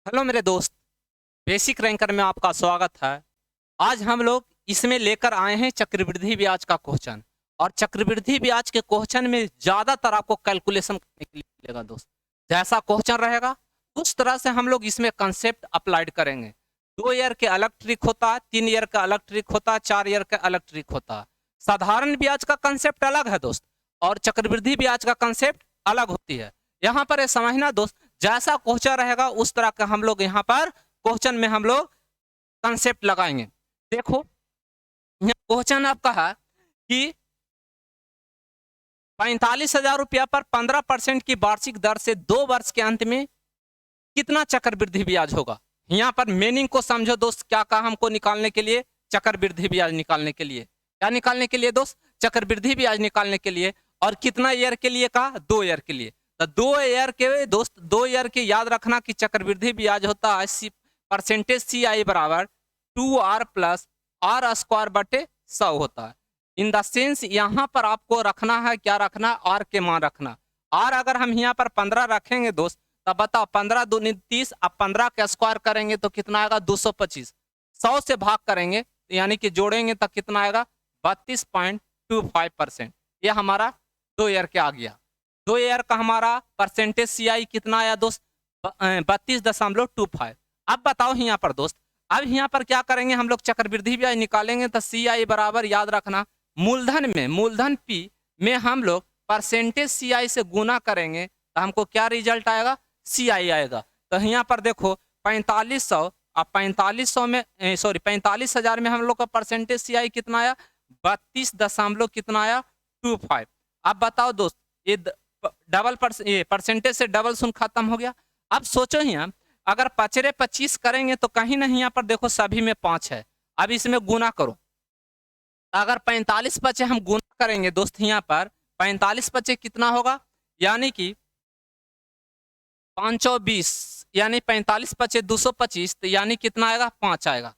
Hello मेरे दोस्त। Basic ranker में आपका स्वागत है। आज हम लोग इसमें लेकर आए हैं चक्रवृद्धि ब्याज का क्वेश्चन। और चक्रवृद्धि ब्याज के क्वेश्चन में ज़्यादातर आपको कैलकुलेशन करने के लिए मिलेगा दोस्त। जैसा क्वेश्चन रहेगा उस तरह से हम लोग इसमें कंसेप्ट अप्लाइड करेंगे। 2 ईयर के अलग ट्रिक होता है, 3 ईयर का अलग ट्रिक होता है, 4 ईयर का अलग ट्रिक होता है। साधारण ब्याज का कंसेप्ट अलग है दोस्त, और चक्रवृद्धि ब्याज का कंसेप्ट अलग होती है। यहाँ पर ये समझना दोस्त, जैसा क्वेश्चन रहेगा उस तरह का हम लोग यहाँ पर क्वेश्चन में हम लोग कंसेप्ट लगाएंगे। देखो, यहाँ क्वेश्चन आपका है कि 45,000 रुपया पर 15% की वार्षिक दर से 2 वर्ष के अंत में कितना चक्रवृद्धि ब्याज होगा। यहाँ पर मीनिंग को समझो दोस्त। क्या कहा हमको निकालने के लिए? चक्रवृद्धि ब्याज निकालने के लिए। क्या निकालने के लिए दोस्त? चक्रवृद्धि ब्याज निकालने के लिए। और कितना ईयर के लिए कहा? 2 ईयर के लिए। तो 2 ईयर के दोस्त, 2 ईयर के याद रखना कि चक्रवृद्धि ब्याज होता है परसेंटेज CI बराबर 2R प्लस R²/100 होता है। इन द सेंस यहाँ पर आपको रखना है, क्या रखना? R के मान रखना। R अगर हम यहाँ पर 15 रखेंगे दोस्त, तब बताओ 15 दूनी 30, अब 15 का स्क्वायर करेंगे तो कितना आएगा? 225। 100 से भाग करेंगे यानी कि जोड़ेंगे तो कितना आएगा? 32.25%। ये हमारा 2 ईयर के आ गया। 2 ईयर का हमारा परसेंटेज CI कितना आया दोस्त? 32.25। अब बताओ यहाँ पर दोस्त, अब यहाँ पर क्या करेंगे हम लोग? चक्रवृद्धि ब्याज निकालेंगे तो CI बराबर याद रखना, मूलधन P में हम लोग परसेंटेज CI से गुना करेंगे तो हमको क्या रिजल्ट आएगा? CI आएगा। तो यहाँ पर देखो 4500, अब 4500 में 45,000 में हम लोग का परसेंटेज CI कितना आया? 32 दशमलव कितना आया? 25। अब बताओ दोस्त, ये ये परसेंटेज से डबल शून्य खत्म हो गया। अब सोचो यहाँ, अगर 5×25 करेंगे तो कहीं नहीं, यहाँ पर देखो सभी में 5 है। अब इसमें गुना करो। अगर 45 हम गुना करेंगे दोस्त, यहाँ पर 45 कितना होगा? यानी कि 520, यानी 45 225, तो यानी कितना आएगा? 5 आएगा।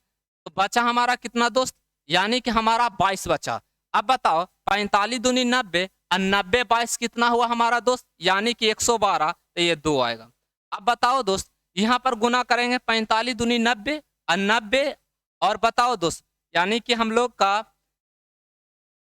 तो बचा हमारा कितना दोस्त? यानी कि हमारा 22 बचा। अब बताओ 45 दूनी 90 और 90 22 कितना हुआ हमारा दोस्त? यानी कि 112, तो ये 2 आएगा। अब बताओ दोस्त, यहाँ पर गुना करेंगे 45 दूनी 90 और 90, और बताओ दोस्त, यानी कि हम लोग का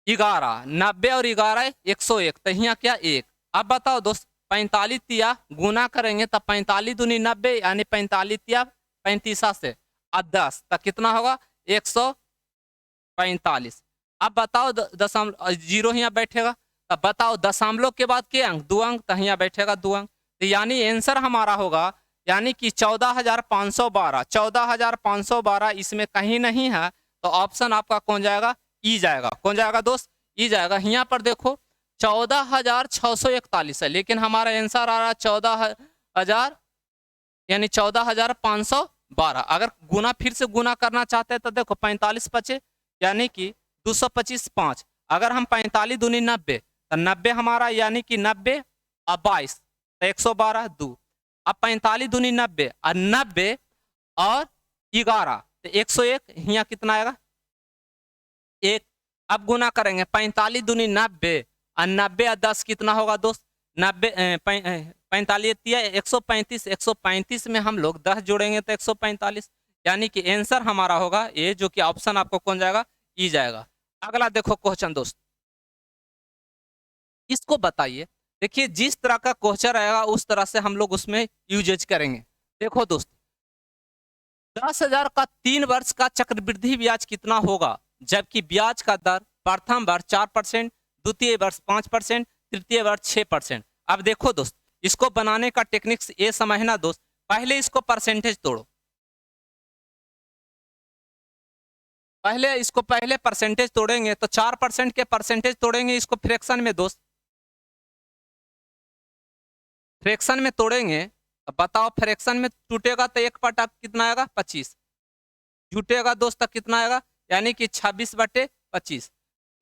11, 90 और 11 101, तो यहाँ क्या? 1। अब बताओ दोस्त, 45 तिया गुना करेंगे तब 45 दूनी 90, यानी 45 तिया 35 से और 10, तो कितना होगा? 145। अब बताओ दशमलव जीरो यहाँ बैठेगा, तब बताओ दशमलव के बाद के अंक? 2 अंक, तो यहाँ बैठेगा 2 अंक। तो यानी आंसर हमारा होगा यानी कि 14,512। 14,512 इसमें कहीं नहीं है, तो ऑप्शन आपका कौन जाएगा? ई जाएगा। कौन जाएगा दोस्त? ई जाएगा। यहाँ पर देखो 14,641 है, लेकिन हमारा आंसर आ रहा है 14,000, यानी 14,512। अगर गुना फिर से गुना करना चाहते हैं तो देखो 45 बचे, यानी कि 225 5। अगर हम 45 दूनी 90, तो 90 हमारा यानी कि 90 और 22, तो 112 2। अब 45 दूनी 90 और 90 और 11, तो 101, यहाँ कितना आएगा? 1। अब गुना करेंगे 45 दूनी 90 और 90 और 10 कितना होगा दोस्त? 90 45 135। 135 में हम लोग 10 जोड़ेंगे तो 145, यानी कि आंसर हमारा होगा ये, जो कि ऑप्शन आपको कौन जाएगा? ई जाएगा। अगला देखो क्वेश्चन दोस्त, इसको बताइए। देखिए, जिस तरह का क्वेश्चन रहेगा उस तरह से हम लोग उसमें यूजेज करेंगे। देखो दोस्त, 10,000 का 3 वर्ष का चक्रवृद्धि ब्याज कितना होगा, जबकि ब्याज का दर प्रथम वर्ष 4%, द्वितीय वर्ष 5%, तृतीय वर्ष 6%। अब देखो दोस्त, इसको बनाने का टेक्निक्स ये समझना दोस्त। पहले इसको परसेंटेज तोड़ो, पहले परसेंटेज तोड़ेंगे तो 4% के परसेंटेज तोड़ेंगे, इसको फ्रैक्शन में दोस्त, फ्रैक्शन में तोड़ेंगे। अब बताओ, फ्रैक्शन में टूटेगा तो 1 कितना आएगा? 25। जुटेगा दोस्त तो कितना आएगा? यानी कि 26/25।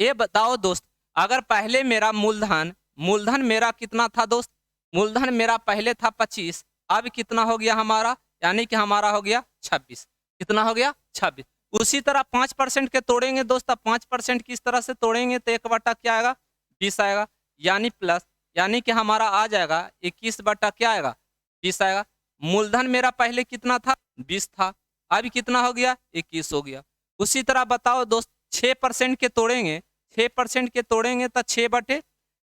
ये बताओ दोस्त, अगर पहले मेरा मूलधन मेरा कितना था दोस्त? मूलधन मेरा पहले था 25, अब कितना हो गया हमारा? यानी कि हमारा हो गया 26। कितना हो गया? 26। उसी तरह 5% के तोड़ेंगे दोस्त, 5% किस तरह से तोड़ेंगे तो 1 क्या आएगा? 20 आएगा, यानी प्लस, यानी कि हमारा आ जाएगा 21 क्या आएगा? 20 आएगा। मूलधन मेरा पहले कितना था 20 था, अभी कितना हो गया 21 हो गया। उसी तरह बताओ दोस्त 6% के तोड़ेंगे, 6% के तोड़ेंगे तो 6 बटे,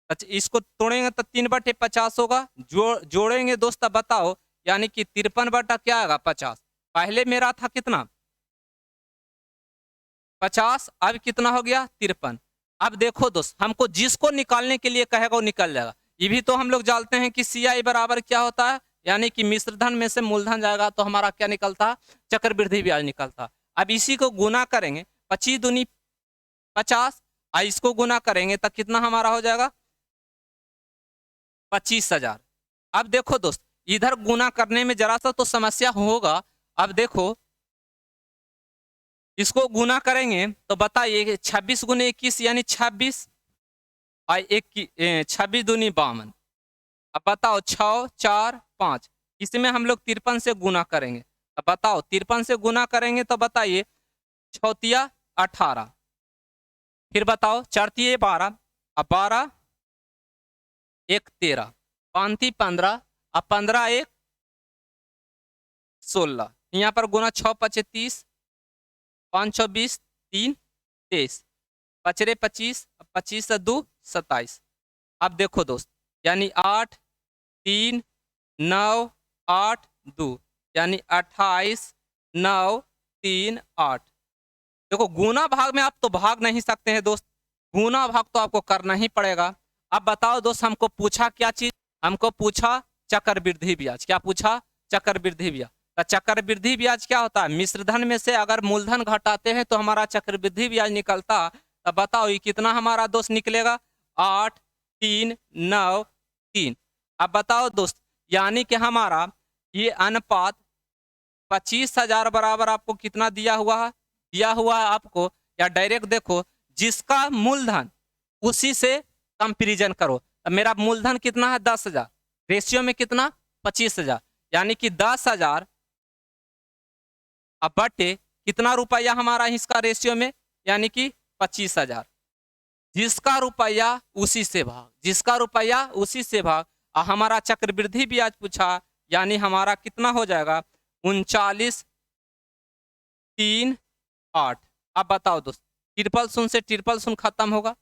अच्छा इसको तोड़ेंगे तो 3/50 होगा, जोड़ेंगे दोस्त अब बताओ, यानी कि 53 बटा क्या आएगा 50। पहले मेरा था कितना 50, अब कितना हो गया 53। अब देखो दोस्त हमको जिसको निकालने के लिए कहेगा वो निकल जाएगा। ये भी तो हम लोग जानते हैं कि CI बराबर क्या होता है, यानी कि मिश्रधन में से मूलधन जाएगा तो हमारा क्या निकलता है चक्रवृद्धि ब्याज निकलता। अब इसी को गुना करेंगे 25 दूनी 50, और इसको गुना करेंगे तो कितना हमारा हो जाएगा 25,000। अब देखो दोस्त इधर गुना करने में जरा सा तो समस्या होगा। अब देखो इसको गुना करेंगे तो बताइए 26 गुने 21 यानी 26 और 26 दूनी 52। अब बताओ 6 4 5, इसमें हम लोग 53 से गुना करेंगे। अब बताओ 53 से गुना करेंगे तो बताइए 6 18, फिर बताओ 4 12, अब 12 1 13, 5 15, अब 15 1 16, यहाँ पर गुना 6 5 30, 5 6 20, 3 23, 5 25, 25 2 27। अब देखो दोस्त यानी 8 3 9 8 2 यानी 28 9 3 8। देखो गुना भाग में आप तो भाग नहीं सकते हैं दोस्त, गुना भाग तो आपको करना ही पड़ेगा। अब बताओ दोस्त हमको पूछा क्या चीज, हमको पूछा चक्रवृद्धि ब्याज। क्या पूछा चक्रवृद्धि ब्याज। तो चक्रवृद्धि ब्याज क्या होता है, मिश्रधन में से अगर मूलधन घटाते हैं तो हमारा चक्रवृद्धि ब्याज निकलता। तब बताओ ये कितना हमारा दोस्त निकलेगा 8 3 9 3। अब बताओ दोस्त यानी कि हमारा ये अनुपात 25,000 बराबर आपको कितना दिया हुआ है, दिया हुआ है आपको, या डायरेक्ट देखो जिसका मूलधन उसी से कंपेरिजन करो। अब मेरा मूलधन कितना है 10,000, रेशियो में कितना 25,000, यानी कि 10,000 अब बटे कितना रुपया हमारा इसका रेशियो में, यानी कि 25,000। जिसका रुपया उसी से भाग, जिसका रुपया उसी से भाग। हमारा चक्रवृद्धि ब्याज पूछा, यानी हमारा कितना हो जाएगा 39 3 8। अब बताओ दोस्त 000 से 000 खत्म होगा,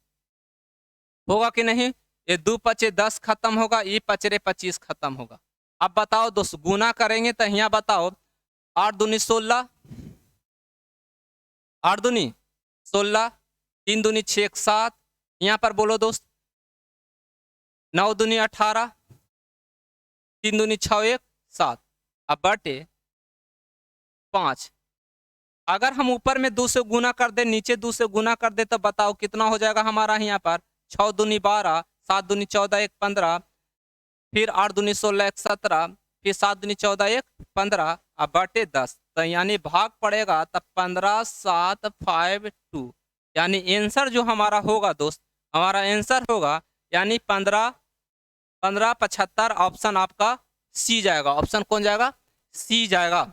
होगा कि नहीं। ये 2 5 10 खत्म होगा, ये 5 25 खत्म होगा। अब बताओ दोस्त गुना करेंगे तो यहाँ बताओ 8 दूनी 16, 8 दूनी 16, 3 दूनी 6 7, यहाँ पर बोलो दोस्त 9 दूनी 18, 3 दूनी 6 1 7। अब बटे 5, अगर हम ऊपर में 2 से गुना कर दे नीचे 2 से गुना कर दे तो बताओ कितना हो जाएगा हमारा यहाँ पर 6 दूनी 12, 7 दूनी 14 1 15, फिर 8 दूनी 16 1 17, फिर 7 दूनी 14 1 15, अब बटे 10। तो यानी भाग पड़ेगा तब 15 7 5 2, यानी आंसर जो हमारा होगा दोस्त, हमारा आंसर होगा यानी 15 15 75। ऑप्शन आपका सी जाएगा। ऑप्शन कौन जाएगा, सी जाएगा।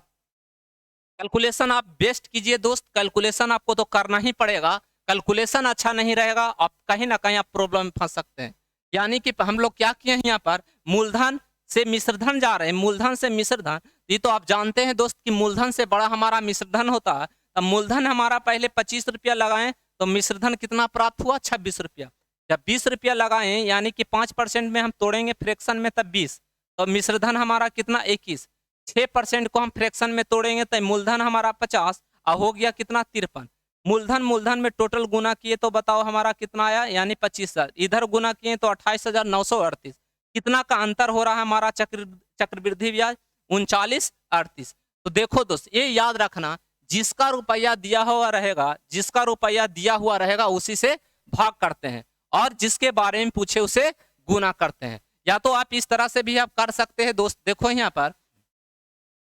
कैलकुलेशन आप बेस्ट कीजिए दोस्त, कैलकुलेशन आपको तो करना ही पड़ेगा। कैलकुलेशन अच्छा नहीं रहेगा आप कहीं ना कहीं आप प्रॉब्लम में फंस सकते हैं। यानी कि हम लोग क्या किए हैं यहाँ पर मूलधन से मिश्रधन जा रहे हैं, मूलधन से मिश्रधन। ये तो आप जानते हैं दोस्त कि मूलधन से बड़ा हमारा मिश्रधन होता है। तब मूलधन हमारा पहले 25 रुपया लगाएं तो मिश्रधन कितना प्राप्त हुआ 26 रुपया। जब 20 रुपया लगाएं यानी कि 5% में हम तोड़ेंगे फ्रैक्शन में तब 20, तो मिश्रधन हमारा कितना 21। 6% को हम फ्रैक्शन में तोड़ेंगे तो मूलधन हमारा 50 और हो गया कितना 53। मूलधन मूलधन में टोटल गुना किए तो बताओ हमारा कितना आया, यानी 25,000। इधर गुना किए तो 28,938। कितना का अंतर हो रहा है हमारा चक्रवृद्धि ब्याज 39 38। तो देखो दोस्त ये याद रखना, जिसका रुपया दिया हुआ रहेगा, जिसका रुपया दिया हुआ रहेगा उसी से भाग करते हैं, और जिसके बारे में पूछे उसे गुना करते हैं। या तो आप इस तरह से भी आप कर सकते हैं दोस्त। देखो यहाँ पर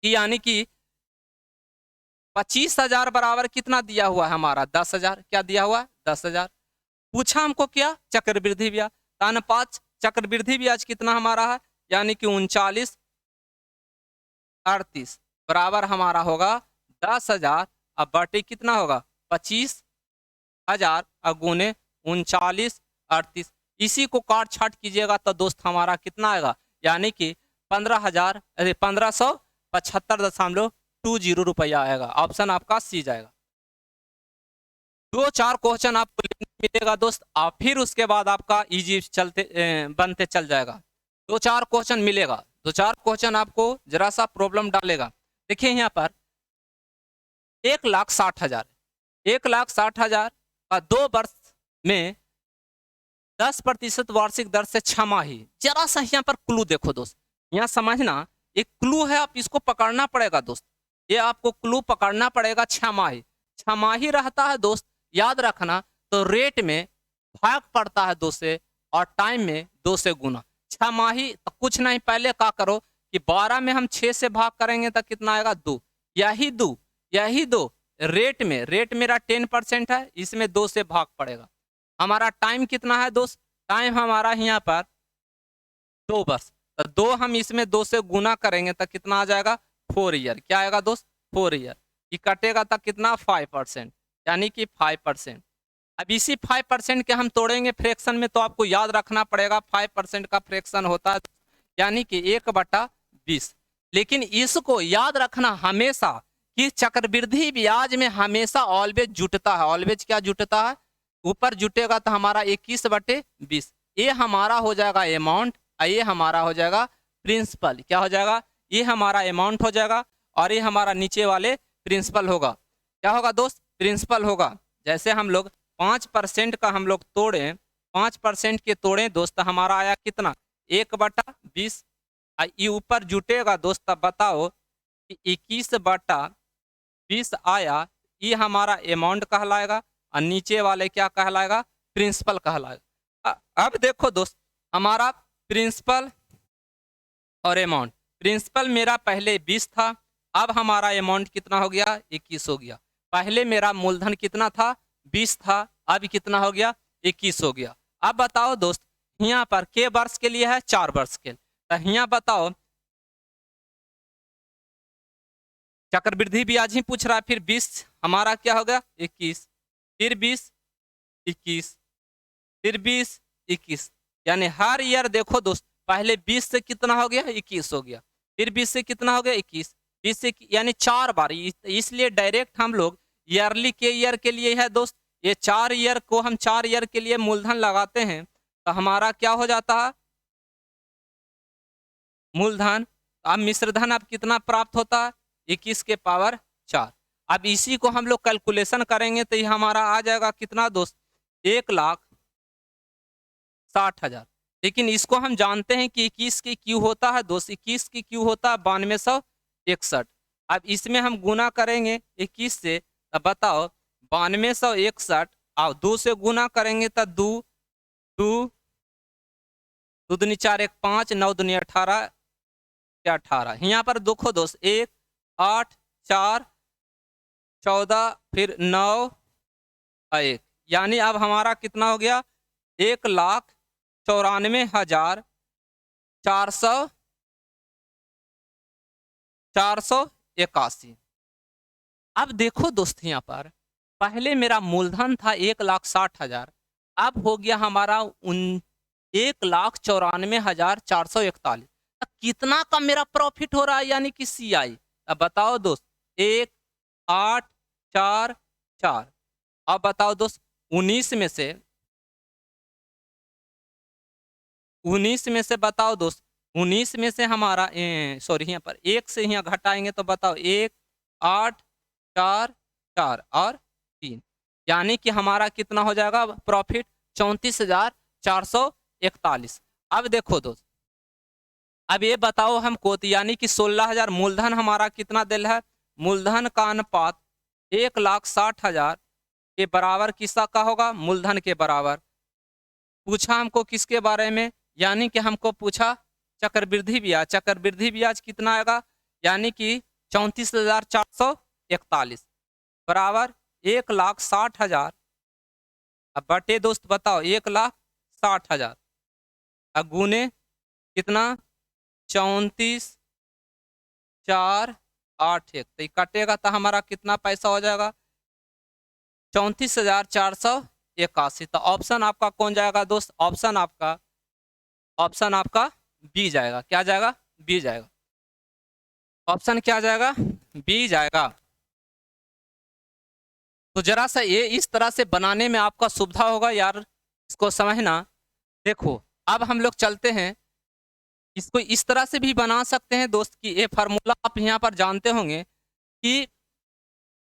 कि यानी कि 25,000 बराबर कितना दिया हुआ है हमारा 10,000। क्या दिया हुआ 10,000। पूछा हमको क्या चक्रवृद्धि ब्याज, अनुपात चक्रवृद्धि ब्याज कितना हमारा है, यानी कि 39 38 बराबर हमारा होगा 10,000। अब बटे कितना होगा 25,000 और गुने 39 38। इसी को काट छाट कीजिएगा तो दोस्त हमारा कितना आएगा, यानी कि 15,75.20 रुपया आएगा। ऑप्शन आपका सी जाएगा। 2-4 क्वेश्चन आपको मिलेगा दोस्त, और फिर उसके बाद आपका इजी चलते बनते चल जाएगा। 2-4 क्वेश्चन मिलेगा, 2-4 क्वेश्चन आपको जरा सा प्रॉब्लम डालेगा। देखिए यहाँ पर 1,60,000, 1,60,000 का 2 वर्ष में 10% वार्षिक दर से छमाही। जरा सा यहाँ पर क्लू देखो दोस्त, यहाँ समझना, एक क्लू है, आप इसको पकड़ना पड़ेगा दोस्त, ये आपको क्लू पकड़ना पड़ेगा। छमाही, छमाही रहता है दोस्त, याद रखना। तो रेट में भाग पड़ता है 2 से, और टाइम में 2 से गुना। छमाही तो कुछ नहीं, पहले क्या करो कि 12 में हम 6 से भाग करेंगे तो कितना आएगा? 2। यही 2 रेट में, रेट मेरा 10% है, इसमें 2 से भाग पड़ेगा। हमारा टाइम कितना है दोस्त? टाइम हमारा यहाँ पर 2 वर्ष, तो 2 हम इसमें 2 से गुना करेंगे तो कितना आ जाएगा? 4 ईयर। क्या आएगा दोस्त? 4 ईयर। ये कटेगा तो कितना? 5%, यानी कि 5%। अब इसी 5% के हम तोड़ेंगे फ्रैक्शन में, तो आपको याद रखना पड़ेगा 5% का फ्रैक्शन होता है यानी कि 1/20। लेकिन इसको याद रखना हमेशा कि चक्रवृद्धि ब्याज में हमेशा ऑलवेज जुटता है। ऑलवेज क्या जुटता है? ऊपर जुटेगा तो हमारा 21/20। ये हमारा हो जाएगा अमाउंट, ये हमारा हो जाएगा प्रिंसिपल। क्या हो जाएगा? ये हमारा अमाउंट हो जाएगा, और ये हमारा नीचे वाले प्रिंसिपल होगा। क्या होगा दोस्त? प्रिंसिपल होगा। जैसे हम लोग 5% का हम लोग तोड़ें, 5% के तोड़ें दोस्त, हमारा आया कितना? 1/20। ये ऊपर जुटेगा दोस्त, तब बताओ कि 21/20 आया, ये हमारा अमाउंट कहलाएगा, और नीचे वाले क्या कहलाएगा? प्रिंसिपल कहलाएगा। अब देखो दोस्त, हमारा प्रिंसिपल और अमाउंट, प्रिंसिपल मेरा पहले 20 था, अब हमारा अमाउंट कितना हो गया? 21 हो गया। पहले मेरा मूलधन कितना था? 20 था, अब कितना हो गया? 21 हो गया। अब बताओ दोस्त, यहाँ पर के वर्ष के लिए है? 4 वर्ष के। तो यहाँ बताओ, चक्रवृद्धि ब्याज ही पूछ रहा है, फिर 20 हमारा क्या हो गया? 21, फिर 20, 21, फिर 20, 21, यानी हर ईयर देखो दोस्त, पहले 20 से कितना हो गया? 21 हो गया, फिर 20 से कितना हो गया? 21, 20 से यानी 4 बार। इसलिए डायरेक्ट हम लोग ईयरली के ईयर के लिए है दोस्त, ये 4 ईयर को हम 4 ईयर के लिए मूलधन लगाते हैं, तो हमारा क्या हो जाता है? मूलधन। अब मिश्रधन अब कितना प्राप्त होता है? 21 के पावर 4। अब इसी को हम लोग कैलकुलेशन करेंगे तो ये हमारा आ जाएगा कितना दोस्त? 1,60,000। लेकिन इसको हम जानते हैं कि 21 की क्यू होता है दोस्त, 21 की क्यू होता है 9261। अब इसमें हम गुना करेंगे 21 से, तब बताओ 9261, और 2 से गुना करेंगे तो 2 दूनी 4 1 5, 9 दूनी 18, 18। यहाँ पर देखो दोस्त, 1 8 4 14, फिर 9 1, यानी अब हमारा कितना हो गया? 1,94,481। अब देखो दोस्त, यहाँ पर पहले मेरा मूलधन था 1,60,000, अब हो गया हमारा 1,94,441। कितना का मेरा प्रॉफिट हो रहा है, यानी कि CI? अब बताओ दोस्त, 1 8 4 4। अब बताओ दोस्त, 19 में से बताओ दोस्त, 19 में से हमारा सॉरी, यहाँ पर 1 से यहाँ घटाएंगे तो बताओ 1 8 4 4 और 3, यानी कि हमारा कितना हो जाएगा प्रॉफिट? 34,441। अब देखो दोस्त, अब ये बताओ हमको, तो यानी कि 16,000 मूलधन हमारा कितना दिल है? मूलधन का अनुपात 1,60,000 के बराबर किसका का होगा? मूलधन के बराबर। पूछा हमको किसके बारे में? यानी कि हमको पूछा चक्रवृद्धि ब्याज। चक्रवृद्धि ब्याज कितना आएगा? यानी कि 34,441 बराबर 1,60,000। अब बटे दोस्त बताओ 1,60,000, अब गुने कितना? 34,481, तो कटेगा तो हमारा कितना पैसा हो जाएगा? 34,481। तो ऑप्शन आपका कौन जाएगा दोस्त? ऑप्शन आपका बी जाएगा। क्या जाएगा? बी जाएगा। ऑप्शन क्या जाएगा? बी जाएगा। तो जरा सा ये इस तरह से बनाने में आपका सुविधा होगा यार, इसको समझना। देखो अब हम लोग चलते हैं, इसको इस तरह से भी बना सकते हैं दोस्त कि ये फार्मूला आप यहाँ पर जानते होंगे कि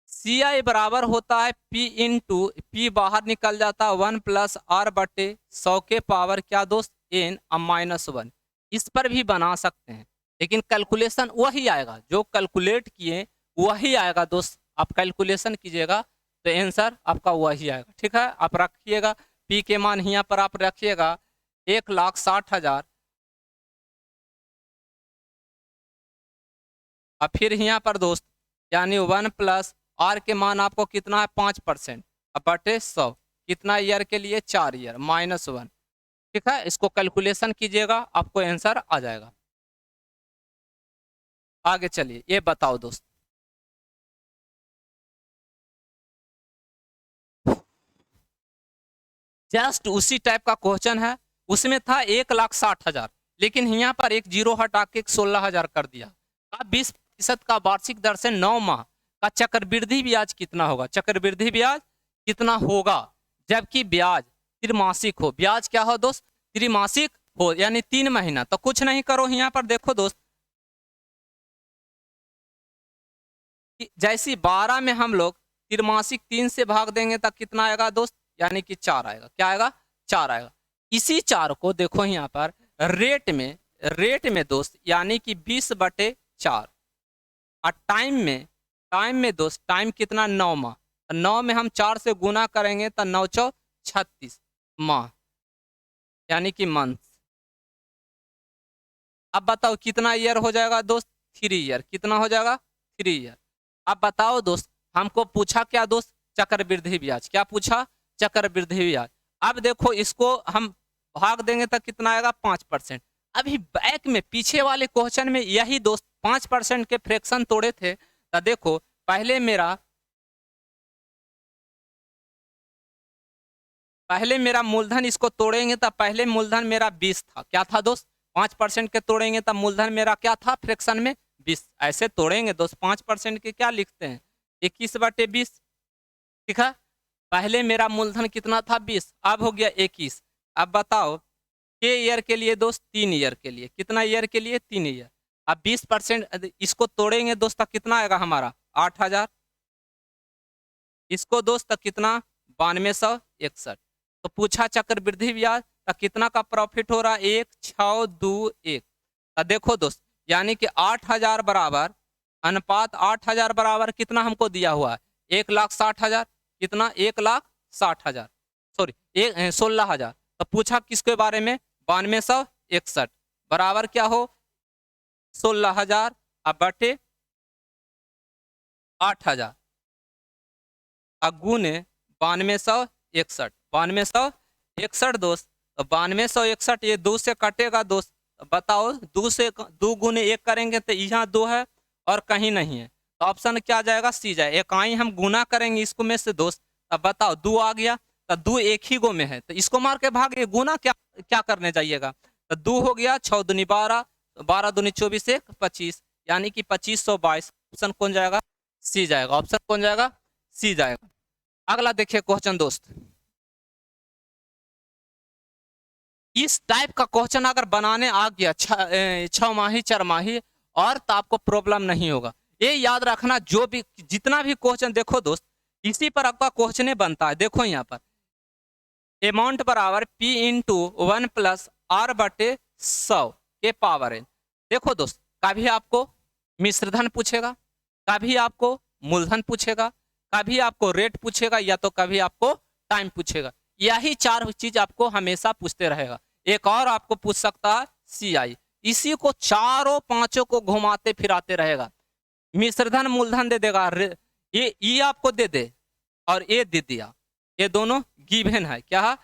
सी आई बराबर होता है पी इंटू, पी बाहर निकल जाता है 1 प्लस आर बटे 100 के पावर क्या दोस्त एन -1। इस पर भी बना सकते हैं, लेकिन कैलकुलेशन वही आएगा जो कैलकुलेट किए वही आएगा दोस्त। आप कैलकुलेशन कीजिएगा तो आंसर आपका वही आएगा। ठीक है, आप रखिएगा पी के मान यहाँ पर आप रखिएगा 1,60,000 और फिर यहाँ पर दोस्त यानी 1 प्लस आर के मान आपको कितना है 5% अब बटे 100 कितना ईयर के लिए 4 ईयर -1। ठीक है, इसको कैलकुलेशन कीजिएगा आपको आंसर आ जाएगा। आगे चलिए ये बताओ दोस्त, जस्ट उसी टाइप का क्वेश्चन है, उसमें था 1,60,000 लेकिन यहाँ पर एक जीरो हटा के 16,000 कर दिया। अब 20% का वार्षिक दर से 9 माह का चक्रवृद्धि ब्याज कितना होगा? चक्रवृद्धि ब्याज कितना होगा जबकि ब्याज त्रिमासिक हो? ब्याज क्या हो दोस्त? त्रिमासिक हो यानी 3 महीना। तो कुछ नहीं करो, यहाँ पर देखो दोस्त, जैसी 12 में हम लोग त्रिमासिक 3 से भाग देंगे तो कितना आएगा दोस्त? यानी कि 4 आएगा। क्या आएगा? 4 आएगा। इसी 4 को देखो यहाँ पर रेट में दोस्त यानी कि 20/4 और टाइम में दोस्त टाइम कितना 9 माह। 9 में हम 4 से गुना करेंगे तो 9 चौ 36 माह यानी कि मंथ। अब बताओ कितना ईयर हो जाएगा दोस्त? 3 ईयर। कितना हो जाएगा? 3 ईयर। अब बताओ दोस्त, हमको पूछा क्या दोस्त? चक्रवृद्धि ब्याज। क्या पूछा? चक्रवृद्धि ब्याज। अब देखो इसको हम भाग देंगे तो कितना आएगा? 5%। अभी बैक में पीछे वाले क्वेश्चन में यही दोस्त 5% के फ्रैक्शन तोड़े थे। तो देखो पहले मेरा मूलधन इसको तोड़ेंगे तो पहले मूलधन मेरा 20 था। क्या था दोस्त? 5% के तोड़ेंगे तो मूलधन मेरा क्या था फ्रैक्शन में? 20। ऐसे तोड़ेंगे दोस्त 5% के क्या लिखते हैं? 21/20। ठीक है, पहले मेरा मूलधन कितना था? 20, अब हो गया 21। अब बताओ के ईयर के लिए दोस्त? 3 ईयर के लिए। कितना ईयर के लिए? 3 ईयर। अब 20% इसको तोड़ेंगे दोस्त तो कितना आएगा हमारा? 8,000। इसको दोस्त कितना? 9261। तो पूछा चक्रवृद्धि ब्याज तो कितना का प्रॉफिट हो रहा है? 1,621। तो देखो दोस्त यानी कि 8,000 बराबर अनुपात 8,000 बराबर कितना हमको दिया हुआ है? 1,60,000। कितना? 1,60,000 सॉरी 16,000। तो पूछा किसके बारे में? 9261 बराबर क्या हो? 16,000 अब बटे 8,000 अब गुने 9261। 9261 दोस्त। तो 9261 ये 2 से कटेगा दोस्त। बताओ 2 गुने 1 करेंगे तो यहाँ 2 है और कहीं नहीं है। तो ऑप्शन क्या जाएगा? सी जाए। इकाई हम गुना करेंगे इसको में से दोस्त। अब बताओ 2 आ गया तो 2 एक ही गो में है तो इसको मार के भागे। गुना क्या करने जाइएगा? तो 2 हो गया 6 दूनी 12, 12 दूनी 24 1 25 यानी कि 2522। ऑप्शन कौन जाएगा? सी जाएगा। ऑप्शन कौन जाएगा? सी जाएगा। अगला देखिए क्वेश्चन दोस्त, इस टाइप का क्वेश्चन अगर बनाने आ गया 6 माही 4 माही और तो आपको प्रॉब्लम नहीं होगा। ये याद रखना जो भी जितना भी क्वेश्चन देखो दोस्त इसी पर आपका क्वेश्चन बनता है। देखो यहाँ पर अमाउंट बराबर पी इंटू 1 प्लस आर बटे 100 के पावर एन। देखो दोस्त कभी आपको मिश्रधन पूछेगा, कभी आपको मूलधन पूछेगा, कभी आपको रेट पूछेगा या तो कभी आपको टाइम पूछेगा। यही 4 चीज आपको हमेशा पूछते रहेगा। एक और आपको पूछ सकता है सी आई। इसी को चारों पांचों को घुमाते फिराते रहेगा। मिश्रधन मूलधन दे देगा, ये आपको दे दे और ये दे दिया, ये दोनों गिवन है। क्या है?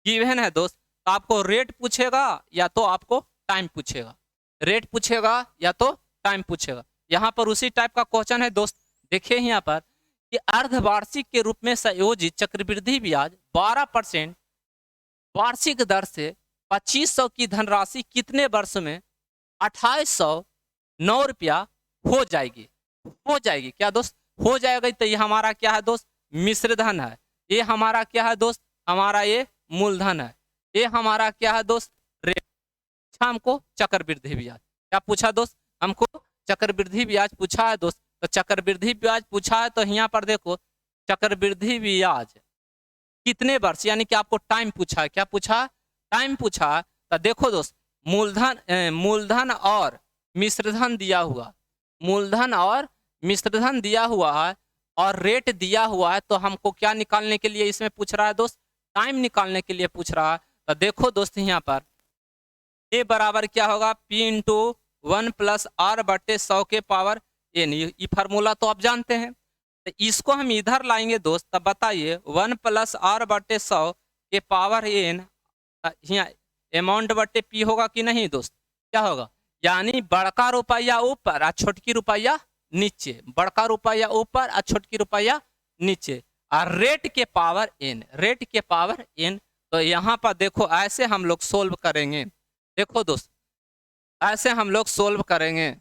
गिवन है दोस्त। तो आपको रेट पूछेगा या तो आपको टाइम पूछेगा। रेट पूछेगा या तो टाइम पूछेगा। यहाँ पर उसी टाइप का क्वेश्चन है दोस्त। देखिए यहाँ पर कि अर्धवार्षिक के रूप में संयोजित चक्रवृद्धि ब्याज 12% वार्षिक दर से 2500 की धनराशि कितने वर्ष में 2809 हो जाएगी। हो जाएगी क्या दोस्त? हो जाएगा। तो ये हमारा क्या है दोस्त? मिश्र धन है। ये हमारा क्या है दोस्त? हमारा ये मूलधन है। ये हमारा क्या है दोस्त? रेट। हमको चक्रवृद्धि ब्याज क्या पूछा दोस्त? हमको चक्रवृद्धि ब्याज पूछा है दोस्त। तो चक्रवृद्धि ब्याज पूछा है तो यहाँ पर देखो, चक्रवृद्धि ब्याज कितने वर्ष, यानी कि आपको टाइम पूछा है। क्या पूछा? टाइम पूछा है। तो देखो दोस्त, मूलधन और मिश्रधन दिया हुआ, मूलधन और मिश्रधन दिया हुआ है और रेट दिया हुआ है। तो हमको क्या निकालने के लिए इसमें पूछ रहा है दोस्त? टाइम निकालने के लिए पूछ रहा है। तो देखो दोस्त, यहाँ पर ए बराबर क्या होगा? P इंटू 1 प्लस आर बटे 100 के पावर एन। ये फार्मूला तो आप जानते हैं। तो इसको हम इधर लाएंगे दोस्त। तब बताइए 1 प्लस आर बटे 100 के पावर एन, यहाँ अमाउंट बटे पी होगा कि नहीं दोस्त? क्या होगा? यानी बड़का रुपया ऊपर और छोटकी रुपया नीचे, बड़का रुपया ऊपर और छोटकी रुपया नीचे, और रेट के पावर एन, रेट के पावर एन। तो यहाँ पर देखो, ऐसे हम लोग सोल्व करेंगे। देखो दोस्त, ऐसे हम लोग सोल्व करेंगे।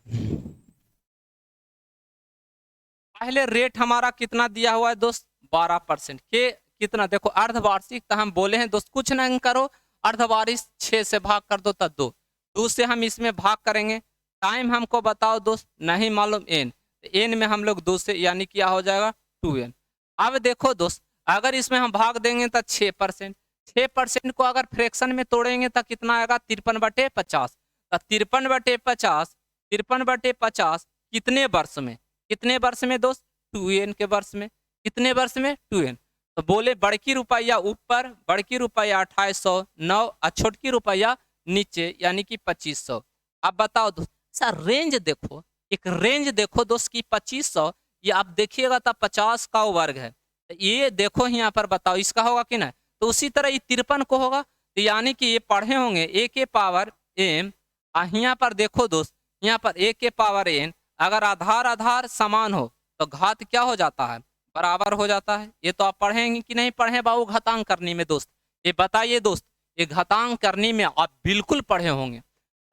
पहले रेट हमारा कितना दिया हुआ है दोस्त? 12% के कितना? देखो अर्धवार्षिक, तो हम बोले हैं दोस्त कुछ नहीं करो, अर्धवार्षिक 6 से भाग कर दो, तब 2 से हम इसमें भाग करेंगे। टाइम हमको बताओ दोस्त, नहीं मालूम एन, एन में हम लोग 2 से, यानी क्या हो जाएगा? 2n। अब देखो दोस्त, अगर इसमें हम भाग देंगे तो 6%, 6% को अगर फ्रैक्शन में तोड़ेंगे तो कितना आएगा? 53/50। तो 53/50, 53/50 कितने वर्ष में? कितने वर्ष में दोस्त? 2n के वर्ष में। कितने वर्ष में? 2n। तो बोले बड़की रुपया ऊपर, बड़की रुपया 2809 और छोटकी रुपया नीचे, यानी कि 2500। अब बताओ दोस्त, सर रेंज देखो, एक रेंज देखो दोस्त की 2500, ये आप देखिएगा तो 50 का वर्ग है। तो ये देखो यहाँ पर बताओ इसका होगा कि नहीं? तो उसी तरह ये 53 को होगा। तो यानी कि ये पढ़े होंगे a के पावर m। यहाँ पर देखो दोस्त, यहाँ पर a के पावर n, अगर आधार आधार समान हो तो घात क्या हो जाता है? बराबर हो जाता है। ये तो आप पढ़ेंगे कि नहीं पढ़े बाबू घातांक करनी में दोस्त? ये बताइए दोस्त, ये घातांक करनी में आप बिल्कुल पढ़े होंगे।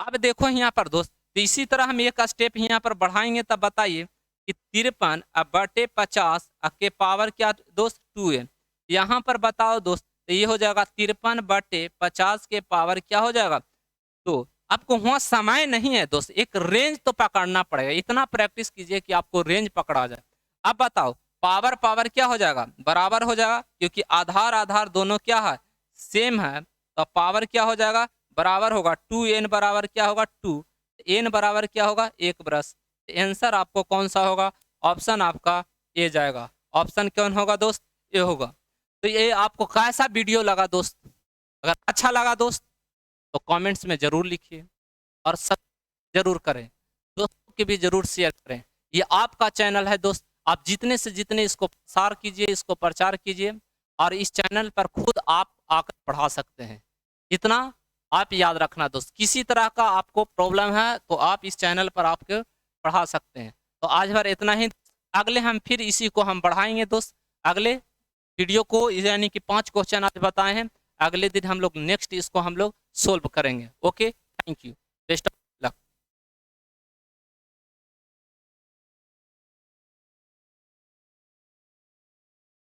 अब देखो यहाँ पर दोस्त, तो इसी तरह हम एक स्टेप यहाँ पर बढ़ाएंगे। तब बताइए कि 53/50 के पावर क्या दोस्त? 2n। यहाँ पर बताओ दोस्त, तो ये हो जाएगा 53/50 के पावर क्या हो जाएगा? तो आपको वहाँ समय नहीं है दोस्त, एक रेंज तो पकड़ना पड़ेगा। इतना प्रैक्टिस कीजिए कि आपको रेंज पकड़ा जाए। अब बताओ, पावर पावर क्या हो जाएगा? बराबर हो जाएगा, क्योंकि आधार आधार दोनों क्या है? सेम है। तो पावर क्या हो जाएगा? बराबर होगा 2n, बराबर क्या होगा? 2। n बराबर क्या होगा? 1 बरस। आंसर आपको कौन सा होगा? ऑप्शन आपका ए जाएगा। ऑप्शन कौन होगा दोस्त? ए होगा। तो ये आपको कैसा वीडियो लगा दोस्त? अगर अच्छा लगा दोस्त तो कमेंट्स में जरूर लिखिए और सब जरूर करें, दोस्तों के भी जरूर शेयर करें। ये आपका चैनल है दोस्त, आप जितने से जितने इसको प्रसार कीजिए, इसको प्रचार कीजिए, और इस चैनल पर खुद आप आकर पढ़ा सकते हैं। इतना आप याद रखना दोस्त, किसी तरह का आपको प्रॉब्लम है तो आप इस चैनल पर आपके पढ़ा सकते हैं। तो आज भर इतना ही। अगले हम फिर इसी को हम बढ़ाएंगे दोस्त। अगले वीडियो को, यानी कि 5 क्वेश्चन आज बताए हैं, अगले दिन हम लोग नेक्स्ट इसको हम लोग सोल्व करेंगे। Okay, thank you, best.